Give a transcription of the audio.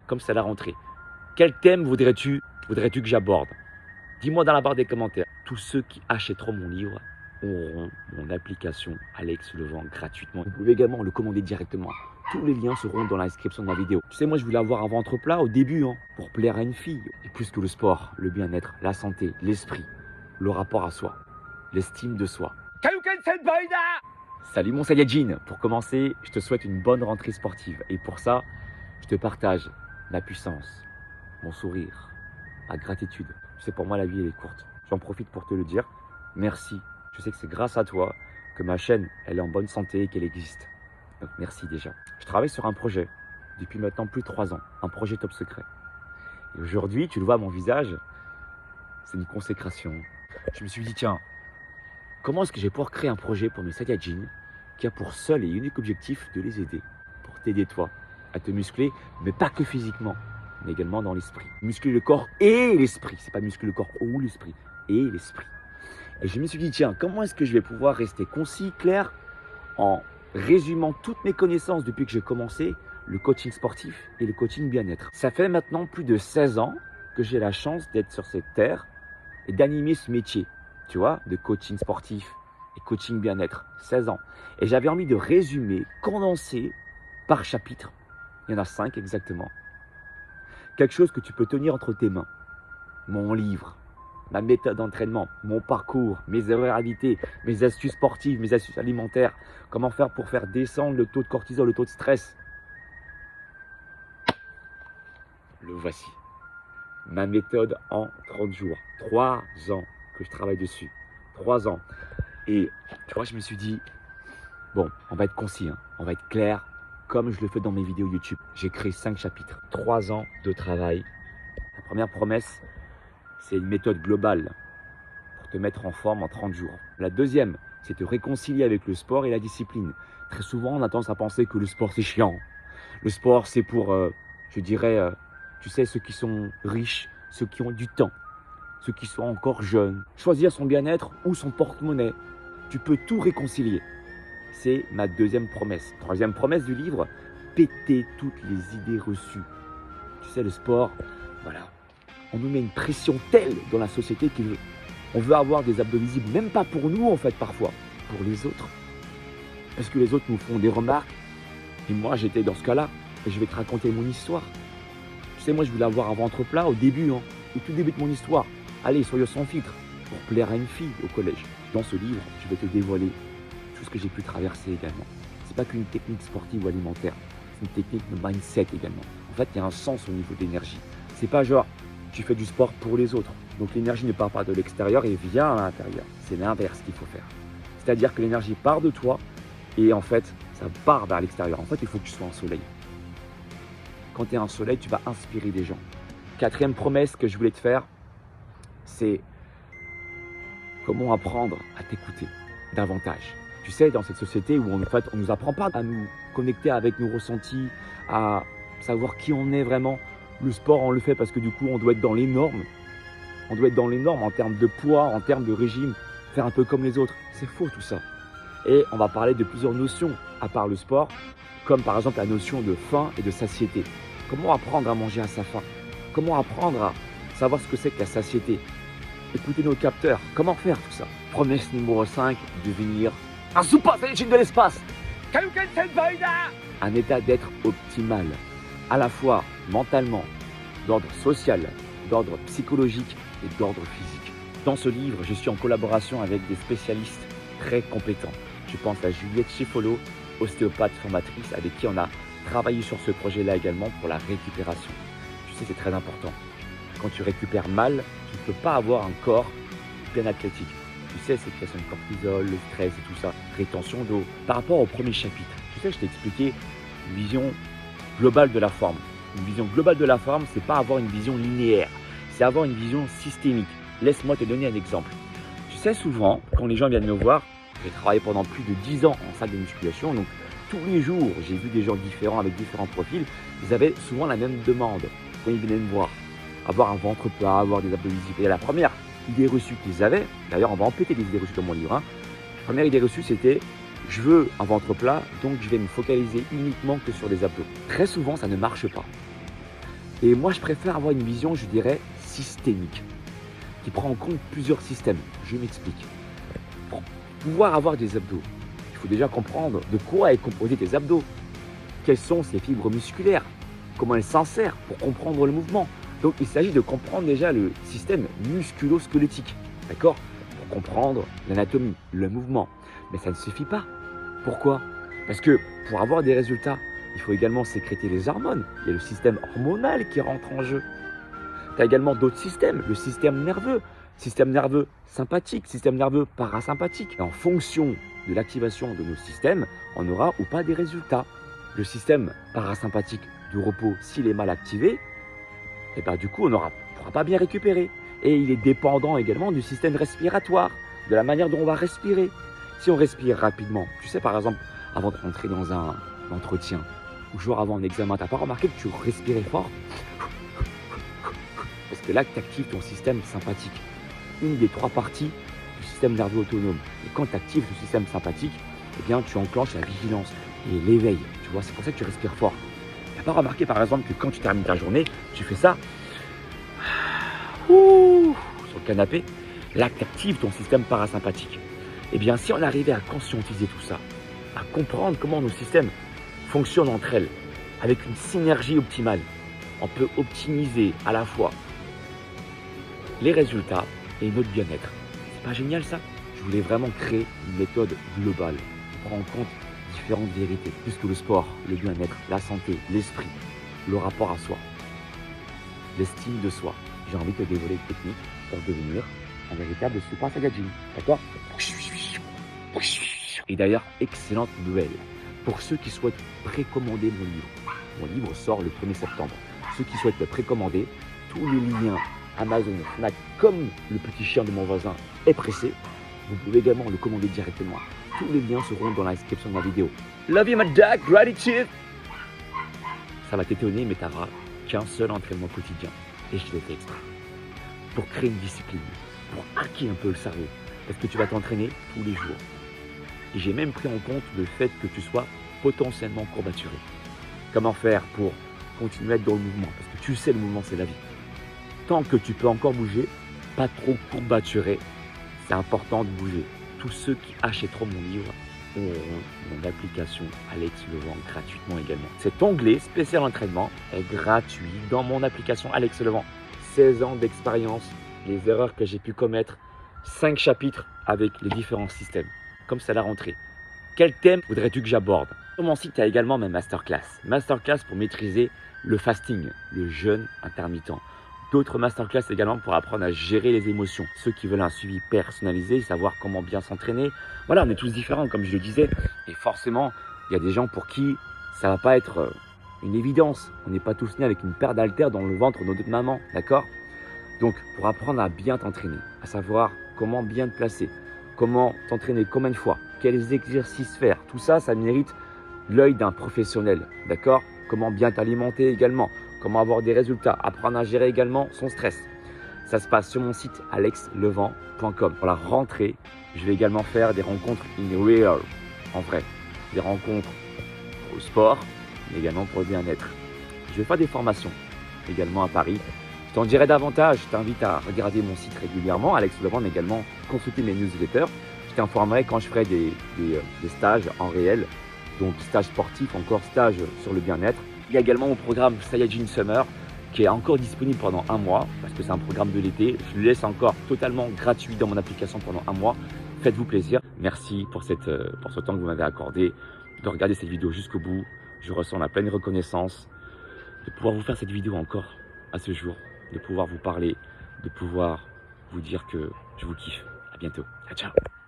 comme c'est la rentrée. Quel thème voudrais-tu que j'aborde? Dis-moi dans la barre des commentaires. Tous ceux qui achèteront mon livre auront mon application Alex Levent gratuitement. Vous pouvez également le commander directement. Tous les liens seront dans la description de ma vidéo. Tu sais, moi je voulais avoir un ventre plat au début, pour plaire à une fille. Et plus que le sport, le bien-être, la santé, l'esprit, le rapport à soi, l'estime de soi. Salut mon Saiyajin. Pour commencer, je te souhaite une bonne rentrée sportive. Et pour ça, je te partage ma puissance, mon sourire, ma gratitude. Tu sais, pour moi, la vie, elle est courte. J'en profite pour te le dire. Merci. Je sais que c'est grâce à toi que ma chaîne, elle est en bonne santé et qu'elle existe. Donc, merci déjà. Je travaille sur un projet depuis maintenant plus de 3 ans. Un projet top secret. Et aujourd'hui, tu le vois à mon visage, c'est une consécration. Je me suis dit, tiens, comment est-ce que je vais pouvoir créer un projet pour mes Saiyajins qui a pour seul et unique objectif de les aider, pour t'aider toi à te muscler, mais pas que physiquement, mais également dans l'esprit. Muscler le corps et l'esprit. C'est pas muscler le corps ou l'esprit, et l'esprit. Et je me suis dit, tiens, comment est-ce que je vais pouvoir rester concis, clair, en résumant toutes mes connaissances depuis que j'ai commencé le coaching sportif et le coaching bien-être. Ça fait maintenant plus de 16 ans que j'ai la chance d'être sur cette terre et d'animer ce métier, tu vois, de coaching sportif et coaching bien-être. 16 ans. Et j'avais envie de résumer, condenser par chapitre. Il y en a 5 exactement. Quelque chose que tu peux tenir entre tes mains. Mon livre, ma méthode d'entraînement, mon parcours, mes erreurs à éviter, mes astuces sportives, mes astuces alimentaires, comment faire pour faire descendre le taux de cortisol, le taux de stress. Le voici. Ma méthode en 30 jours. 3 ans que je travaille dessus. 3 ans. Et tu vois, je me suis dit, bon, on va être concis, on va être clair, comme je le fais dans mes vidéos YouTube. J'ai créé 5 chapitres. 3 ans de travail. La première promesse, c'est une méthode globale pour te mettre en forme en 30 jours. La deuxième, c'est te réconcilier avec le sport et la discipline. Très souvent, on a tendance à penser que le sport, c'est chiant. Le sport, c'est pour, je dirais, tu sais, ceux qui sont riches, ceux qui ont du temps, ceux qui sont encore jeunes. Choisir son bien-être ou son porte-monnaie. Tu peux tout réconcilier. C'est ma deuxième promesse. Troisième promesse du livre, péter toutes les idées reçues. Tu sais, le sport, voilà. On nous met une pression telle dans la société qu'on veut avoir des abdos visibles, même pas pour nous en fait parfois, pour les autres. Parce que les autres nous font des remarques, et moi j'étais dans ce cas-là, et je vais te raconter mon histoire. Tu sais, moi je voulais avoir un ventre plat au début, au tout début de mon histoire. Allez, soyons sans filtre, pour plaire à une fille au collège. Dans ce livre, je vais te dévoiler tout ce que j'ai pu traverser également. C'est pas qu'une technique sportive ou alimentaire, c'est une technique de mindset également. En fait, il y a un sens au niveau de l'énergie. C'est pas genre, tu fais du sport pour les autres. Donc l'énergie ne part pas de l'extérieur et vient à l'intérieur. C'est l'inverse qu'il faut faire. C'est-à-dire que l'énergie part de toi et en fait, ça part vers l'extérieur. En fait, il faut que tu sois un soleil. Quand tu es un soleil, tu vas inspirer des gens. Quatrième promesse que je voulais te faire, c'est comment apprendre à t'écouter davantage. Tu sais, dans cette société où en fait, on ne nous apprend pas à nous connecter avec nos ressentis, à savoir qui on est vraiment. Le sport, on le fait parce que du coup, on doit être dans les normes. On doit être dans les normes en termes de poids, en termes de régime, faire un peu comme les autres. C'est faux tout ça. Et on va parler de plusieurs notions à part le sport, comme par exemple la notion de faim et de satiété. Comment apprendre à manger à sa faim? Comment apprendre à savoir ce que c'est que la satiété? Écouter nos capteurs. Comment faire tout ça? Promesse numéro 5, devenir un super saiyajin de l'espace. Un état d'être optimal, à la fois mentalement, d'ordre social, d'ordre psychologique et d'ordre physique. Dans ce livre, je suis en collaboration avec des spécialistes très compétents. Je pense à Juliette Chiffolo, ostéopathe formatrice, avec qui on a travaillé sur ce projet-là également pour la récupération. Tu sais, c'est très important. Quand tu récupères mal, tu ne peux pas avoir un corps bien athlétique. Tu sais, c'est question de cortisol, le stress et tout ça, rétention d'eau. Par rapport au premier chapitre, tu sais, je t'ai expliqué une vision globale de la forme. Une vision globale de la forme, c'est pas avoir une vision linéaire, c'est avoir une vision systémique. Laisse-moi te donner un exemple. Tu sais, souvent, quand les gens viennent me voir, j'ai travaillé pendant plus de 10 ans en salle de musculation, donc tous les jours, j'ai vu des gens différents avec différents profils. Ils avaient souvent la même demande quand ils venaient me voir. Avoir un ventre plat, avoir des abdos visibles. Et la première idée reçue qu'ils avaient, d'ailleurs on va en péter des idées reçues dans mon livre, La première idée reçue c'était je veux un ventre plat, donc je vais me focaliser uniquement que sur des abdos. Très souvent ça ne marche pas. Et moi, je préfère avoir une vision, je dirais, systémique, qui prend en compte plusieurs systèmes. Je m'explique. Pour pouvoir avoir des abdos, il faut déjà comprendre de quoi est composé tes abdos. Quelles sont ces fibres musculaires? Comment elles s'insèrent pour comprendre le mouvement? Donc, il s'agit de comprendre déjà le système musculo-squelettique, d'accord? Pour comprendre l'anatomie, le mouvement. Mais ça ne suffit pas. Pourquoi? Parce que pour avoir des résultats, il faut également sécréter les hormones. Il y a le système hormonal qui rentre en jeu. Tu as également d'autres systèmes, le système nerveux sympathique, système nerveux parasympathique. Et en fonction de l'activation de nos systèmes, on aura ou pas des résultats. Le système parasympathique du repos, s'il est mal activé, et ben du coup, on ne pourra pas bien récupérer. Et il est dépendant également du système respiratoire, de la manière dont on va respirer. Si on respire rapidement, tu sais par exemple, avant de rentrer dans un entretien, ou jour avant un examen, tu n'as pas remarqué que tu respirais fort? Parce que là, tu actives ton système sympathique, une des 3 parties du système nerveux autonome. Et quand tu actives le système sympathique, eh bien, tu enclenches la vigilance et l'éveil. Tu vois, c'est pour ça que tu respires fort. Tu n'as pas remarqué par exemple que quand tu termines ta journée, tu fais ça sur le canapé, là, tu actives ton système parasympathique. Eh bien, si on arrivait à conscientiser tout ça, à comprendre comment nos systèmes fonctionnent entre elles, avec une synergie optimale, on peut optimiser à la fois les résultats et notre bien-être. C'est pas génial ça? Je voulais vraiment créer une méthode globale qui prend en compte différentes vérités, plus que le sport, le bien-être, la santé, l'esprit, le rapport à soi, l'estime de soi. J'ai envie de te dévoiler des techniques pour devenir un véritable Super Saiyajin. D'accord? Et d'ailleurs, excellente nouvelle pour ceux qui souhaitent précommander mon livre. Mon livre sort le 1er septembre. Ceux qui souhaitent le précommander, tous les liens Amazon, Fnac, comme le petit chien de mon voisin est pressé, vous pouvez également le commander directement. Tous les liens seront dans la description de ma vidéo. Love you, my dog, gratitude! Ça va t'étonner, mais tu n'auras qu'un seul entraînement quotidien. Et je l'ai fait exprès. Pour créer une discipline, pour hacker un peu le cerveau. Parce que tu vas t'entraîner tous les jours. Et j'ai même pris en compte le fait que tu sois potentiellement courbaturé. Comment faire pour continuer à être dans le mouvement? Parce que tu sais, le mouvement, c'est la vie. Tant que tu peux encore bouger, pas trop courbaturé, c'est important de bouger. Tous ceux qui achèteront mon livre auront mon application Alex Levent gratuitement également. Cet onglet spécial entraînement est gratuit dans mon application Alex Levent. 16 ans d'expérience, les erreurs que j'ai pu commettre, 5 chapitres avec les différents systèmes. Comme c'est la rentrée. Quel thème voudrais-tu que j'aborde? Sur mon site, tu as également ma masterclass. Masterclass pour maîtriser le fasting, le jeûne intermittent. D'autres masterclass également pour apprendre à gérer les émotions. Ceux qui veulent un suivi personnalisé, savoir comment bien s'entraîner. Voilà, on est tous différents comme je le disais. Et forcément, il y a des gens pour qui ça ne va pas être une évidence. On n'est pas tous nés avec une paire d'haltères dans le ventre de notre maman, d'accord? Donc, pour apprendre à bien t'entraîner, à savoir comment bien te placer, comment t'entraîner, combien de fois, quels exercices faire, tout ça, ça mérite l'œil d'un professionnel, d'accord? Comment bien t'alimenter également, comment avoir des résultats, apprendre à gérer également son stress. Ça se passe sur mon site alexlevent.com. Pour la rentrée, je vais également faire des rencontres in real, en vrai. Des rencontres pour le sport, mais également pour le bien-être. Je vais faire des formations également à Paris. Je t'en dirai davantage, je t'invite à regarder mon site régulièrement, Alex Levent, mais également consulter mes newsletters. Je t'informerai quand je ferai des stages en réel, donc stage sportif, encore stage sur le bien-être. Il y a également mon programme Saiyajin Summer qui est encore disponible pendant 1 mois, parce que c'est un programme de l'été. Je le laisse encore totalement gratuit dans mon application pendant 1 mois. Faites-vous plaisir. Merci pour ce temps que vous m'avez accordé, de regarder cette vidéo jusqu'au bout. Je ressens la pleine reconnaissance de pouvoir vous faire cette vidéo encore à ce jour, de pouvoir vous parler, de pouvoir vous dire que je vous kiffe. À bientôt. Ciao, ciao.